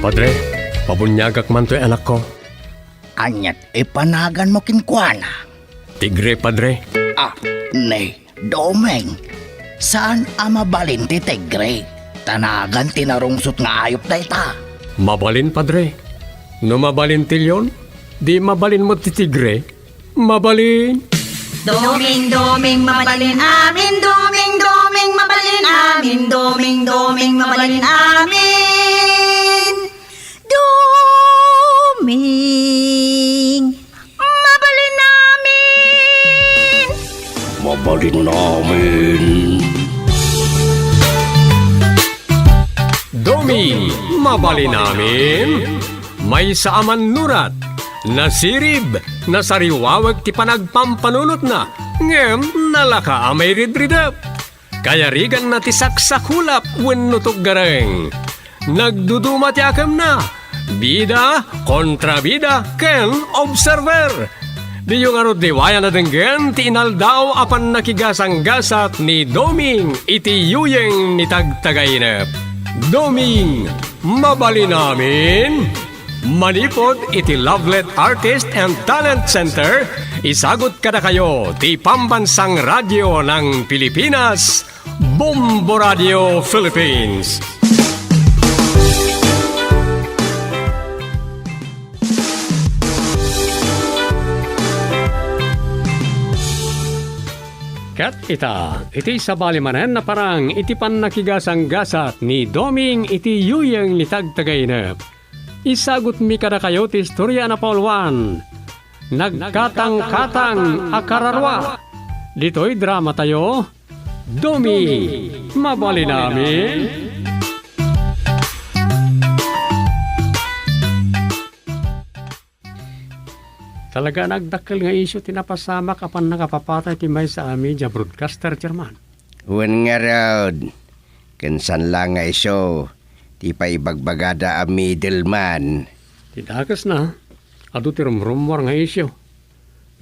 Padre, pabunyagak man to'y anak ko. Anyat ipanagan mo kinkwana. Tigre, Padre. Nay, Domeng. Saan mabalin ti Tigre? Tanagan tinarungsot nga ayop na ita. Mabalin, Padre. No mabalin tilyon, di mabalin mo ti Tigre. Mabalin. Doming, doming, mabalin amin. Doming, doming, mabalin amin. Doming, doming, mabalin amin. Doming, mabalin amin. Mabalin namin. Domi, mabalin namin. May saaman nurat, nasirib, nasariwawag ti panagpampanunot na, ngem nalaka amay ridridap. Kaya rigan na ti saksakulap wenno gareng. Nagduduma ti akam na, bida kontra bida ken observer. Di yung arod diwaya na denggen ti inaldaw apan nakigasang-gasat ni Doming iti yuyeng ni tagtagainep. Doming, mabalin namin. Manipod iti Lovelet Artist and Talent Center, isagot kada kayo ti Pambansang Radyo ng Pilipinas, Bombo Radio Philippines. Kat iti sabali manen na parang iti pan nakigasang gasat ni Doming iti yuyeng ni tagtagainep. Isagot mi kada kayo ti istorya na Paul 1. Nagkatang-katang akararwa. Dito'y drama tayo. Domi, mabali namin. Talaga nagdakkel nga isyo tinapasama kapan nakapapatay ti may sa amin ja broadcaster German. Wen nga raod, kinsan lang nga isyo, ti pa ibagbagada a middleman. Tidakas na, adu ti rumrumwar nga isyo.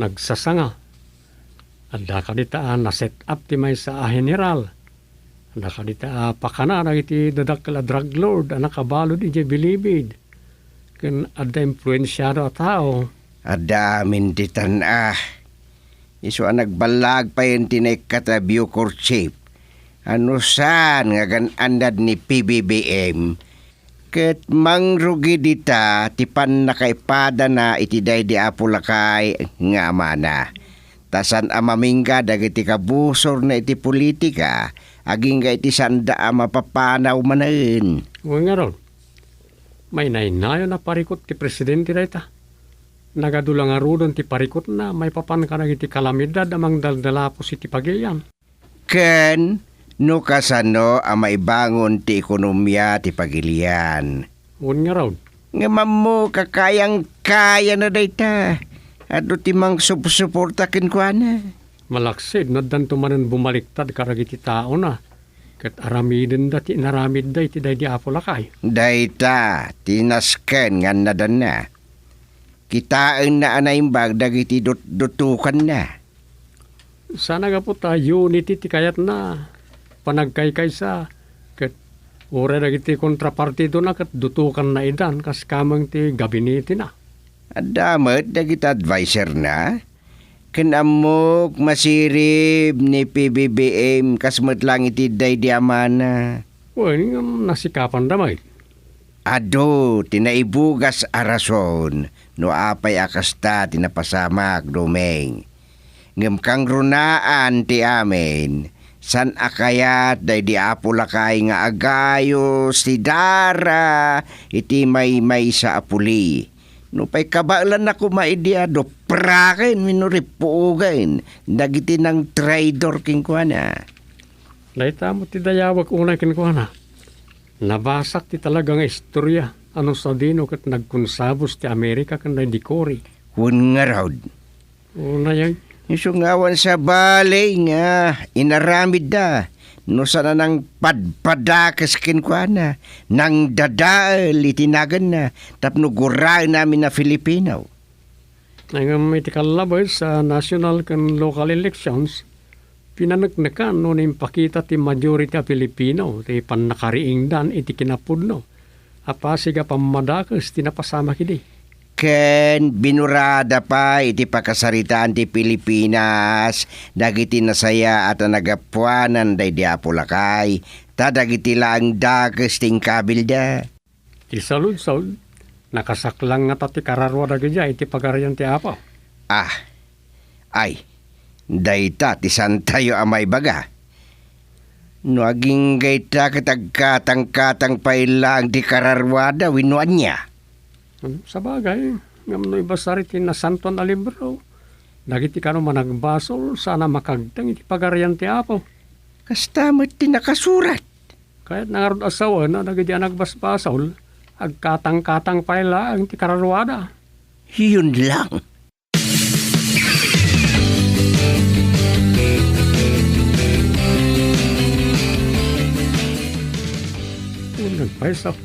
Nagsasanga. Adda kaditaan na set up ti may sa general. Adda kadita pakana na iti dadakkel a drug lord a nakabalod iti bilibid. Ken adda influensyado a tao. Adda amin ti tan-ah. Iso ang nagbalag pa yun tinay katabyo courtship. Ano saan nga ganandad ni PBBM? Ket mangrugi dita tipan nakaipada na itiday di apulakay nga mana. Tasan amamingga dagiti kabusor na iti politika aging ga iti sanda mapapanaw manain. Uy nga ron, may nainayo na parikot ti presidente na ita. Nagadulang arudon ti parikot na may papan ka na iti kalamidad amang daldalapos iti pagayam. Ken, no kasano ang maibangon ti ekonomiya ti pagilian. Uy nga ron. Nga mo kakayang-kaya na dayta. Ado ti mang suportakin ko na. Malaksid na danto manen bumaliktad karagiti tao na. Kat aramidin da ti naramid da iti day di apolakay. Dayta, tinasken nga nadan na. Kitaan na anaimbag dagiti dutukan na. Sana nga po ta unity ti kayat na. Panagkaykay sa. Kat ure dagiti kontrapartido na kat dutukan na idan kas kamang ti gabinete na. Adamat dagiti advisor na. Kanamok masirib ni PBBM kasmat lang iti day di amana. Uy, nasikapan damay. Ado, tinaibugas a rason no apay akasta tinapasamak Domeng. Ngem kang runaan ti amin, san akayat day di apulakay nga agayos ti dara iti may sa apuli. No pay kabalan na kumaidya do praken minuripuugain dagiti ng traidor king kuana. Laita mo ti dayawag unay kinkuana. Nabasak ti talagang istorya. Ano sa dino kat nagkunsabos ti Amerika kan na dikori. Hun nga raw. Una yan. Isungawan sa balay nga inaramid da. No sana nang padpadakas kinkwana. Nang dadaal itinagan na. Tapno gurain namin na Filipino. Ngayon may tikalabay sa national kan local elections. Pinanagnakan no impakita ti majority a Pilipino ti panakariingdan iti kinapudno. Apa siga pamadakas tinapasama kidi. Ken binurada pa iti pakasaritaan ti Pilipinas dagiti nasaya at nagapuanan day di Apulakay ta dagiti lang dagas ting kabilda. Ti salud-salud, nakasaklang nga ti kararwa dagidya iti pagarayan ti apaw. Ay, dayta ti santayo amay baga. No aging gayta katagkatang-katang pailang ti kararwada winuan niya. Sa bagay, ngam no ibasari ti nasanton na libro. Dagiti kano managbasol, sana makagtang iti pagarayan ti apaw. Kastamot ti nakasurat. Kaya't nangarod asawa na dagiti nagbasbasol, agkatang-katang pailang ti kararwada. Yun lang. Nagpaisak.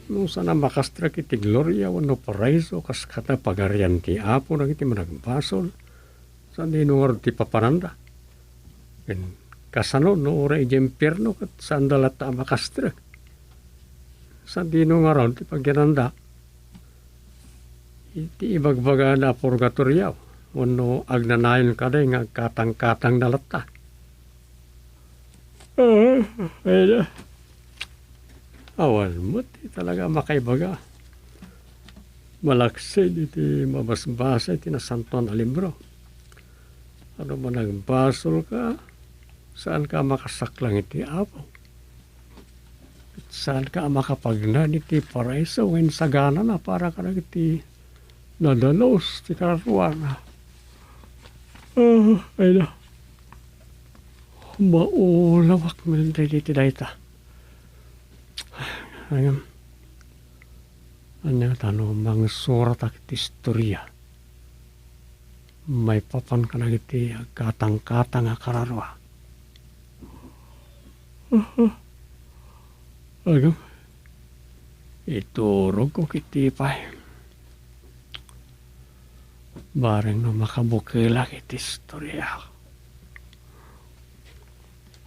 Nung sana makastrak iti Gloria wano paraiso kas kata pagarian ti apo nang iti managbasol. Saan di nungar ti papananda. And kasano no ora iti impyerno kat saan dalat ta makastrak. Saan di nungar ti pagyananda. Iti ibagbaga na purgatoryaw. Wano agnanayon kada nga katang-katang dalat ta. Ayun. Awal mo, talaga makaibaga. Malaksid iti mabasbasa iti nasantuan na libro. Ano man nagbasol ka, saan ka makasaklang iti apo? Saan ka makapagnan iti paraiso ngayon sagana na para ka na iti nadalos ti kararwana. Ay na. Maulawak mo rin iti dayta. Ayun. Ano tanong mga surat at istorya. May papan ka na iti katang-katang akararwa. Ayun. Iturog ko kiti pa. Bareng no makabukila kiti istorya.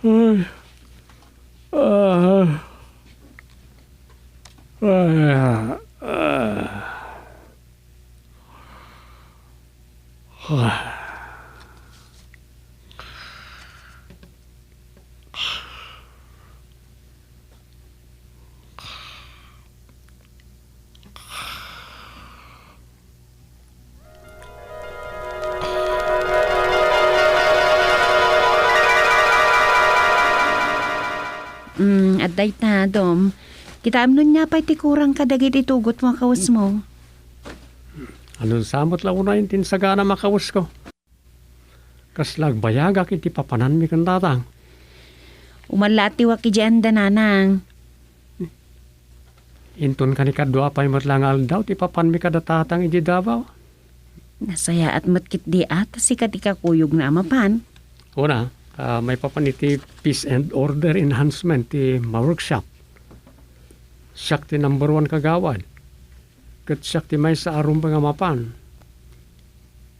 Ay. At dayta, Dom. Kita amnon niya pa iti kurang kadagit itugot mo kawas mo. Anong samot lang una yung tinsagana makawas ko. Kaslag bayagak iti papanan mi kang tatang. Umalati wa ki dyan dananang. Inton ka ni kadwa pa'y matlangal daw ti papan mi kadatatang iti Davao. Nasaya at matkit di at si katika kuyog na amapan. Una, may papan iti Peace and Order Enhancement ti ma-workshop. Siyak ti number 1 kagawad. Kat siyak ti may sa arum nga mapan.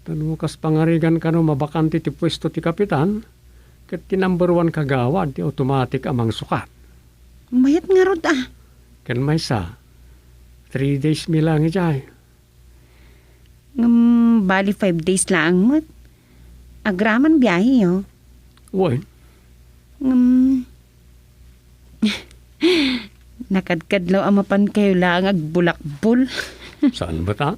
Tanong kas pangarigan ka no mabakante ti pwesto ti kapitan. Kat ti number 1 kagawad ti automatic amang sukat. Mayat nga rod ah. Kan may sa 3 days mi lang ijay. Bali 5 days lang mo't. Agraman biyahe yo. Uy, Nakadkadlaw amapan kayo lang agbulakbul. saan ba ta?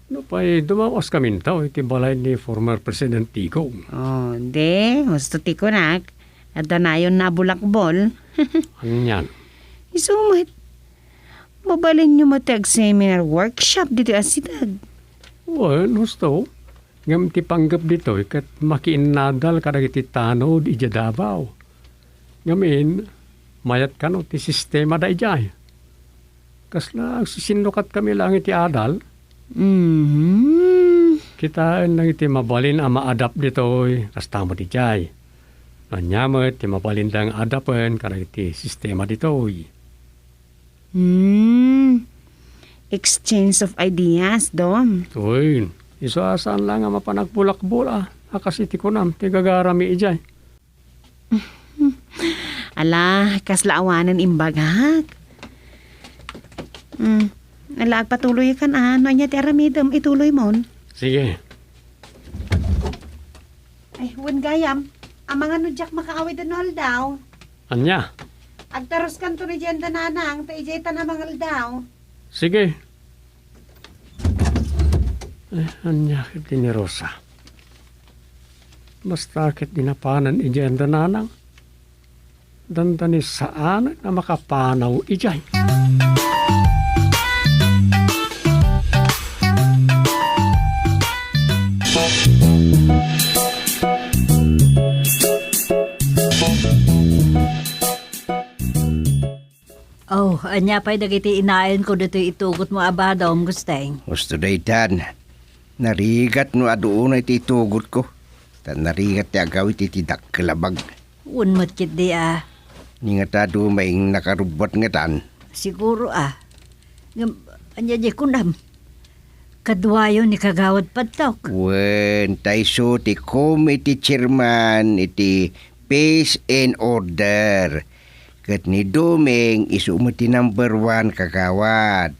No pa'y dumawas kami tao iti balay ni former President Tico. Oh, de, gusto ti ko nak. At danayon na bulakbol. Ano yan? Isumit. Mabalin nyo matag seminar workshop dito asitag. Uy, gusto. Ngam ti panggap dito kat makiinadal kadag iti tanod iti Davao. Ngamin, mayat ka no ti sistema da ijay. Kasla sinukat kami lang iti adal. Kita lang iti mabalin ang ma-adapt dito. Kas tamo ti ijay. Nanyamot ti mabalin lang adapen kadag iti sistema dito. Exchange of ideas, Dom. Uy, isasaan lang ang mapanagpulakbula. Akas iti kunam, ti gagarami ijay. Ala, kaslaawanan imbagak. Alag patuloy kan ano niya ti aramidem ituloy mon. Sige. Ay, wan gayam. Ang mga nudyak makaawid na daw. Anya? Agtaros kan to ni Jen dananang, taijay ta na mga daw. Sige. Anya kiti ni Rosa. Basta kit dinapanan ijen dananang. Dandani saan na makapanaw ijay. Oh, anya pa'y dagiti inayon ko dito itugot mo abadom gusteng. Gusto daytan. Narigat no adoon iti tugot ko. Tan narigat ti agaw iti tidak kalabag. Unmat kit di Ni nga ta dumaing nakarubot nga tan. Siguro anya di kunam. Kadwayo ni kagawad padtok. Wen, taiso ti committee chairman iti Peace and Order. Kat ni Domeng isu mo ti number 1 kagawad.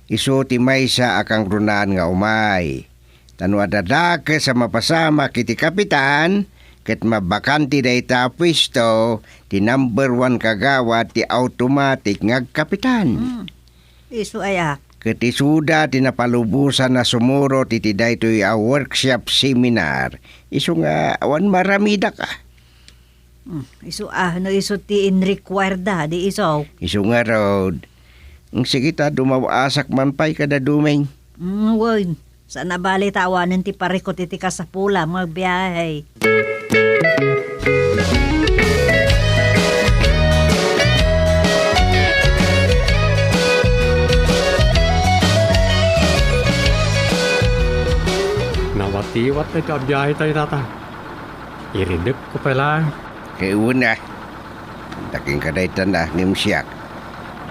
Isu ti maysa akang runaan nga umay. Tanu adadake sa mapasama kiti kapitan, kat mabakanti day ta pwesto, ti number 1 kagawad ti automatic nga kapitan. Isu ayak. Kat isuda ti napalubusan na sumuro ti daytoy a workshop seminar. Isu nga awan maramida ka. Isu no isu ti inrequired di iso. Isu nga road. Ang sige ta dumawasak man pa'y kada dumeng. Woy, sa nabali tawanan ti parikot iti kasapula magbiyahe. Nawatiwat na kabiyahe tayo tata. Iridip ko pala. Kaya una, daking kadaytan na nimsyak.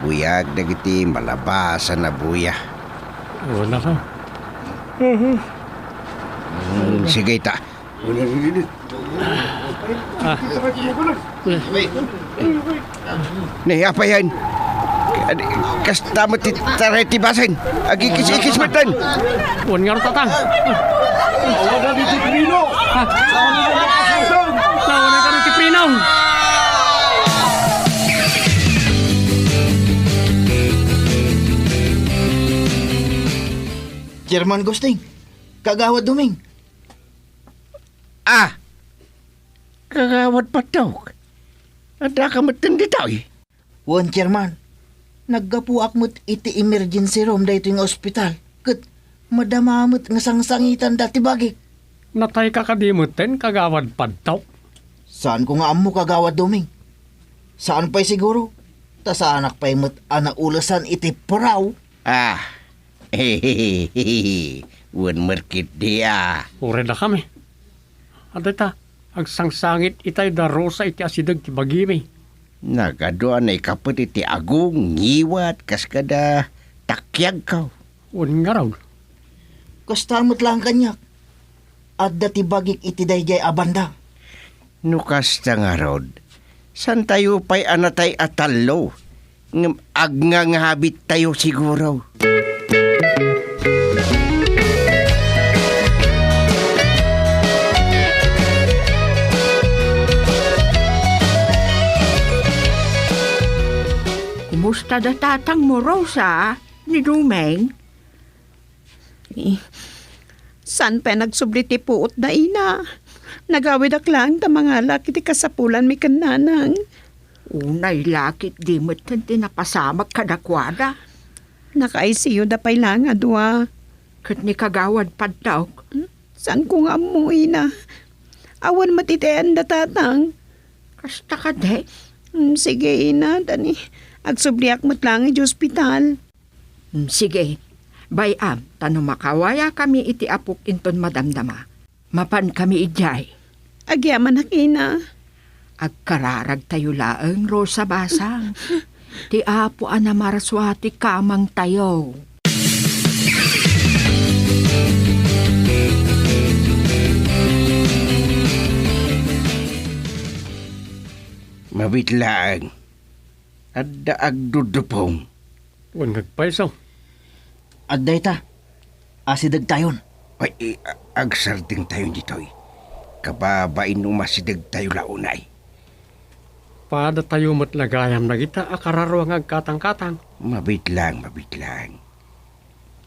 Buyag dagiti malabasan na buya. Wala ka. Sige ta. Nih, apa yan? Kasta mo ti basin. Agi kis-ikis matan. Wan nga rin tatang. Nawanan ka rin ti Prinong. Chairman Gusting, kagawad Domeng. Ah! Kagawad pa daw. Ada ka matindi tao eh. Wan Chairman, naggapuak mo't iti emergency room dahito yung ospital. Kat madamamot nga sangsangitan dati bagik. Natay ka kadimutin kagawad padtaw. Saan ko nga amo kagawad Domeng? Saan pa'y siguro? Ta sa anak pa'y mo't anaulasan iti puraw. Ah! Hehehehe. Wan markit dia. Ure na kami. Adita, agsangsangit itay da Rosa iti asidag ti bagimi. Nagadoan ay kapit iti agong ngiwat kaskada takyag ka. Wan nga raw. Kastamot lang kanyak. At dati bagik iti dayjay abanda. Nukasta nga rod. San tayo pa'y anatay atalo? Agngang habit tayo siguro. Kumusta da tatang mo, Rosa? Ni Domeng? San pa nagsubli ti puot da ina? Nagawid ak lang ta mga laki ti kasapulan mi kananang. Unay lakit di mo't tinapasamag kadakwada. Naka-ICU da pa'y lang adwa. Kat ni kagawad padtaw. San ko nga amuin na? Awan matitean da tatang. Kasta ka de. Sige ina, dani. Agsubliak mo't lang iti ospital. Sige. Bayam, tano makawaya kami iti apok inton madamdama. Mapan kami ijay. Agyaman ak ina. Agkararag tayo laeng, Rosa Basang. Ti apo anamaraswati kamang tayo. Mabitlaan. Adda agdudupong. Huwag nagpaisaw. Adday ta. Asidag tayon. Ay, agsarding tayo dito eh. Kababain umasidag tayo launay. Pada tayo matlagayam na kita akararo ang agkatang-katang. Mabit lang.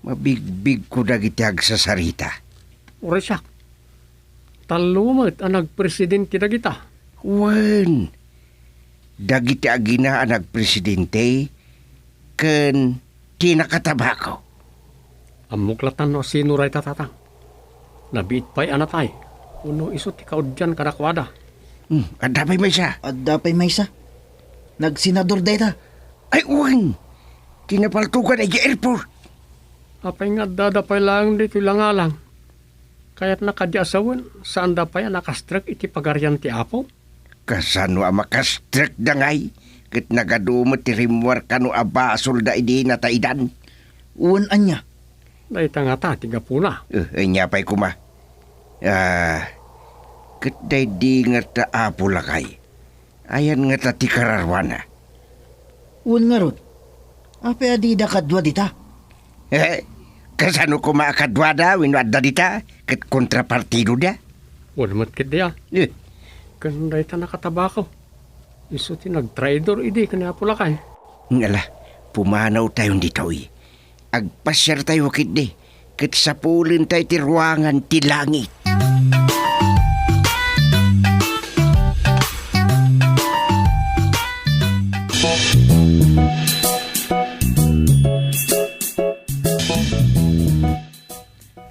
Mabigbig ko na gitag sa sarita. Oresak. Talumat ang nagpresidente na kita. Wen, dagiti agina ang nagpresidente ken tinakatabako. Ang muklatan no sinuray tatatang. Nabiit pa'y anatay. Uno isot ikaw dyan kadakwada. Adapay may siya. Adapay maysa. Nagsenador day ta. Ay, wen, kinapaltugan ay airport. Apay nga dadapay lang dito lang. Kaya't nakadyasawan, saan dapay ang nakastrak iti pagaryan ti Apo? Kasano ang makastrak dangay? Kat nagadumot ti rimwar kano abasol da idi na taidan. Uwan anya. Dahil nga ta, tiga puna. Ay niya pa'y kuma. Kat day di nga ta apo lakay. Ayan nga ta ti kararwana. Uwan nga rod. Apay adi da kadwa dita. Kasano kuma akadwada winwada dita? Kat kontrapartido da? Wala matkit diya. Kan dahil ta nakatabako. Isuti nag-traidor, idi kanya pulakay. Ngala, pumanaw tayo dito eh. Agpasyar tayo kit di. Kat sapulin tayo ti ruangan ti langit.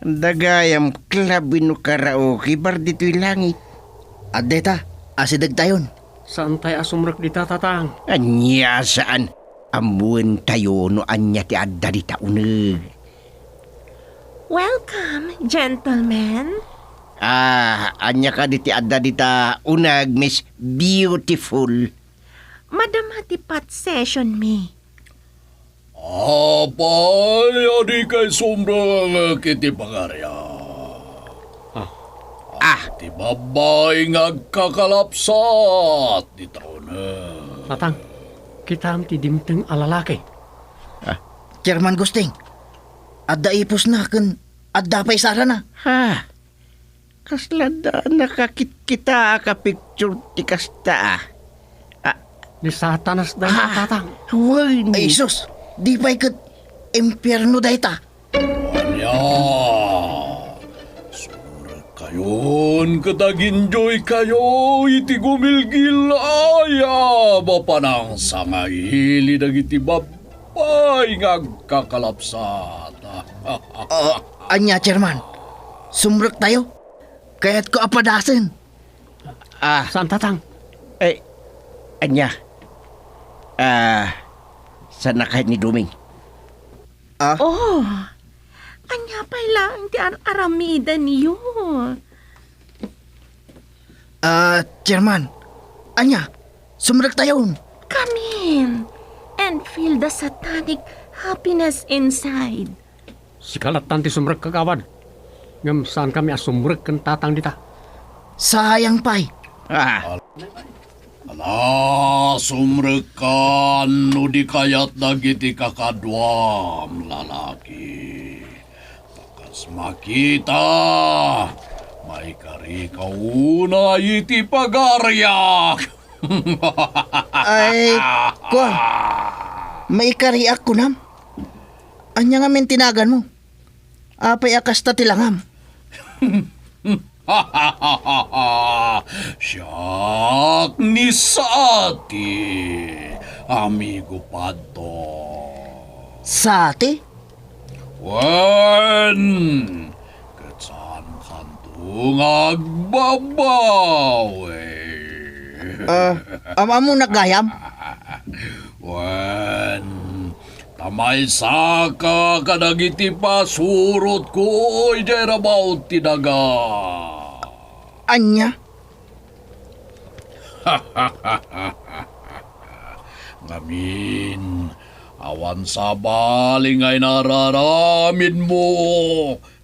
Dagayam klabino karaoke bar dito'y langit. Adday ta. Asidag tayon. Saan tayo asumrak di tatatang? Anya saan? Amuan tayo no anya ti adda di taunag. Welcome, gentlemen. Anya ka di ti adda di taunag, Miss Beautiful. Madam hatipat session me. Apay, adi kay sombra kiti pangarya. Ti babay ngagkakalapsat di taon na. Tatang, kita am ti dimteng alalaki. Chairman Gusting. Adda ipos na kun adda pay sara na. Ha? Kaslada nakakit kita ka picture ti kasta. Ni satanas dahil tatang. Huwag Ay sus. Di pa'y kat impyerno day ta. Anya, sumra kayon kataginjoy kayo iti gumilgil aya bapanang sangahili dagiti babay ngagkakalapsat. Anya, Chairman. Sumrek tayo. Kaya't ko apadasin. Saan tatang? Anya. Sana kahit ni Duming. Oh, anya pa lang ti aramida niyo. Chairman. Anya, sumrek tayo. Come in and feel the satanic happiness inside. Sikalat tanti sumrek kagawad. Ngam saan kami asumrek kan tatang dita? Sayang pa'y. Ala, sumrekan no di kayat dagiti kakadwam lalaki. Takas makita, may kari kauna iti pagarya. Ay, kuwan. May kariak ko nam. Anya nga men tinagan mo. Apay akas ta tilangam. Siyak ni Sati, amigo pato. Sati? Wen, katsan kantung agbabaw Ama mo nagayam? Wen, tamay saka kadagiti pasurot ko ijay rabaw tinaga. Anya? Ngamin, awan sa baling ay nararamin mo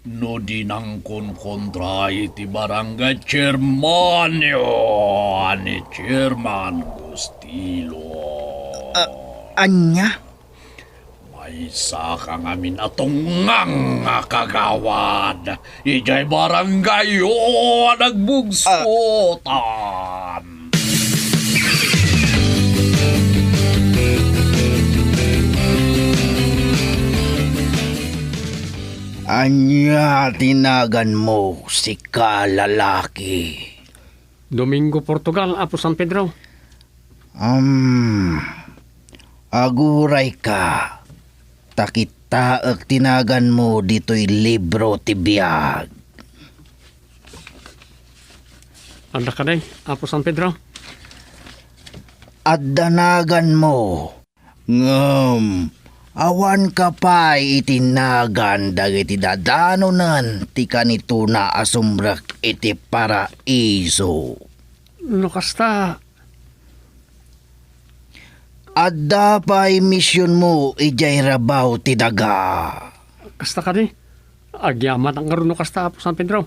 no dinangkon kontra iti barangay chairman ani Chairman Gustilo. Anya? May Maysa ka ngamin atong nga kagawad. Ijay barangay o nagbugsotan. Anya tinagan mo si kalalaki. Domingo, Portugal, Apo San Pedro. Aguray ka. Takitaag tinagan mo dito'y libro tibiyag. Anda ka day, Apo San Pedro. At danagan mo. Ngam, awan ka pa itinagan dagiti dadanonan ti kanito na asumbrak iti paraiso. No kasta, At dapay misyon mo ijay rabaw ti daga. kasta ka day. Agyamat ang karuno kasta, Apo San Pedro.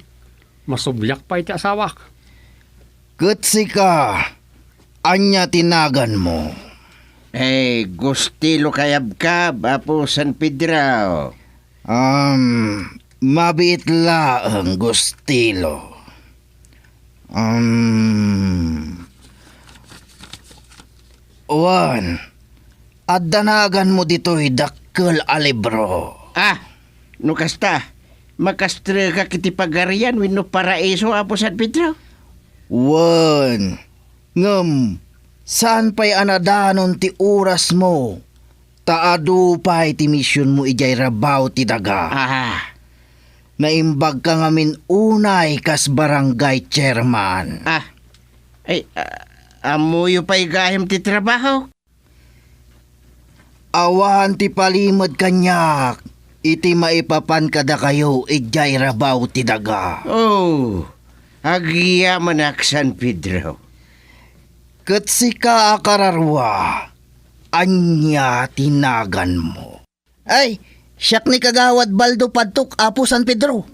Masubyak pa iti asawak. Kutsi ka, anya tinagan mo. Gustilo kayab-kab, Apo San Pedro. Mabiit laang gustilo. Wan, at danagan mo dito'y dakkel a libro. No kasta, makastre ka kiti pagarian wino paraiso, Apo San Pedro. Wan, ngam, saan pa'y anadanon ti oras mo? Taadu pa'y ti misyon mo ijay rabaw ti daga. Naimbag ka ngamin unay kas barangay chairman. Amuyo pa'y gahim ti trabaho. Awan ti palimod kanyak, iti maipapan kada kayo ijay rabaw ti daga. Agya manak San Pedro. Katsi ka akararwa, anya tinagan mo. Ay, siyak ni kagawad Baldo Padtok, Apo San Pedro.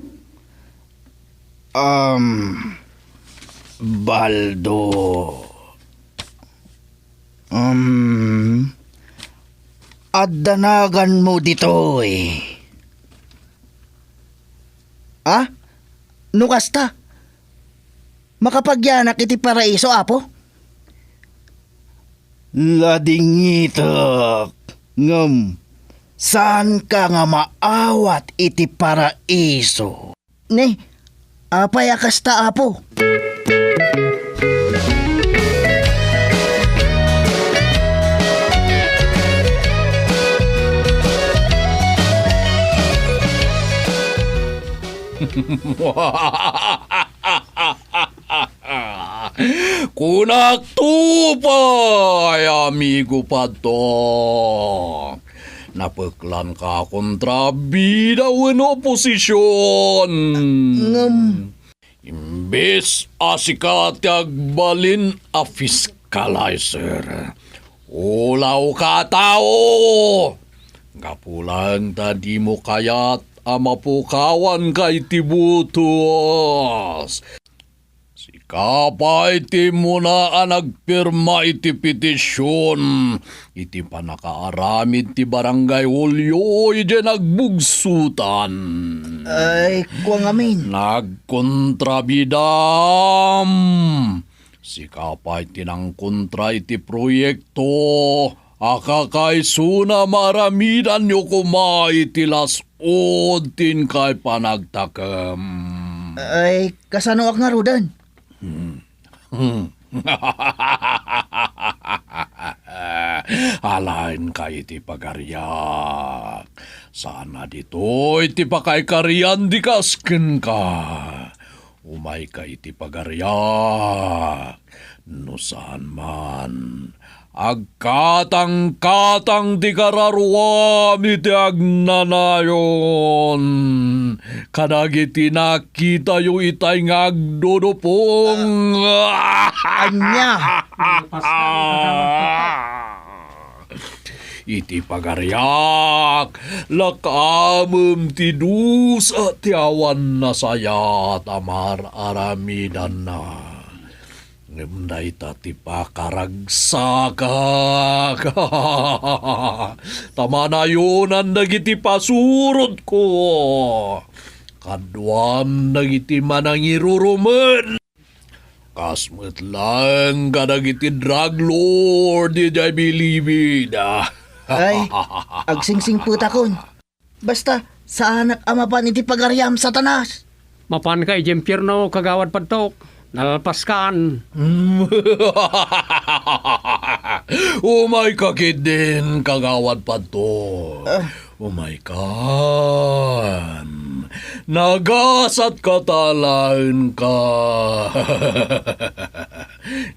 Baldo. At danagan mo ditoy. No kasta? Makapagyanak iti paraiso, Apo? Ladingitak. Ngam, saan ka nga maawat iti paraiso? Ne, apay akasta, Apo? Kunak tupay, amigo Padong. Napeklan ka kontrabida wen oposisyon. Imbes asikat agbalin a fiscalizer. Ulaw ka tao. Gapulang tadi mo kayat amapukawan kay tibutos. Kapay iti mo na nagpirma iti petisyon. Iti panakaaramid ti barangay Hulyo iti nagbugsutan. Ay, kuwang amin. Nagkontrabidam. Si kapay tinang kontra iti proyekto. Akakay suna maramidan nyo kumay iti lasod tin kay panagtakam. Ay, kasano ak nga rudan? Alain kay iti pagaryak. Sana dito iti pakay kariyan di kasken ka. Umay kay iti pagaryak. No saan man. Agkatang-katang di kararuam iti agnanayon. Kadagiti nakita yu itay ngagdodopong. Anya. Iti pagaryak, lakamem ti dus at yawan na saya tamar aramidan na. Ngem na itati pa karagsaka. Tamanayunan nagiti pasurot ko. Kadwan nagiti manang irurumen. Kasmet lang ka nagiti drug lord di jay bilibid. Ay, agsingsing puta kon. Basta, sa anak ama pa iti pagaryam satanas. Mapan ka ijempirno kagawad padtok. Nalalpaskan. Umay kakit din kagawad pa to. Umay kan. Nagasat katalaan ka.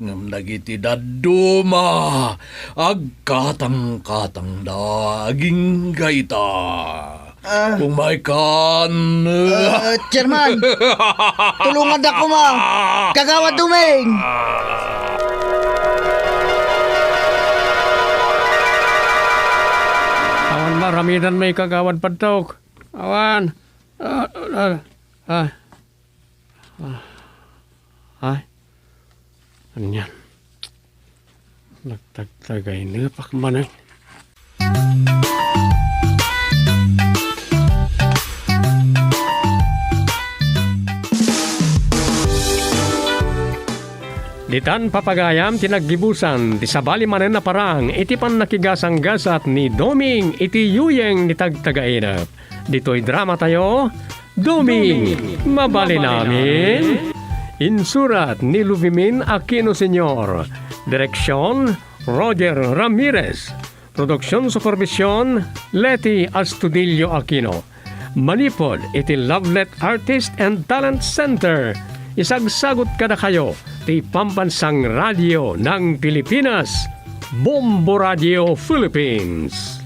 Ngam nagiti daduma. Agkatang-katang daging gaita. Umay kan. Chairman, tulungan da ko ma. Kagawad Dumeng. Awan maramidan may kagawad padtok. Awan. Ay. Ano yan? Nagtagtagay na pakmanan. Ditan papagayam tinaggibusan ti sabali manen na parang iti pan nakigasang-gasat ni Doming iti yuyeng ni tagtagainap. Dito'y drama tayo, Doming, mabali namin. Insurat ni Luvimin Aquino Sr. Direksyon, Roger Ramirez. Produksyon Supervision, Leti Astudillo Aquino. Manipod iti Lovelet Artist and Talent Center. Isagsagot kada kayo ti Pambansang Radio ng Pilipinas, Bombo Radio Philippines.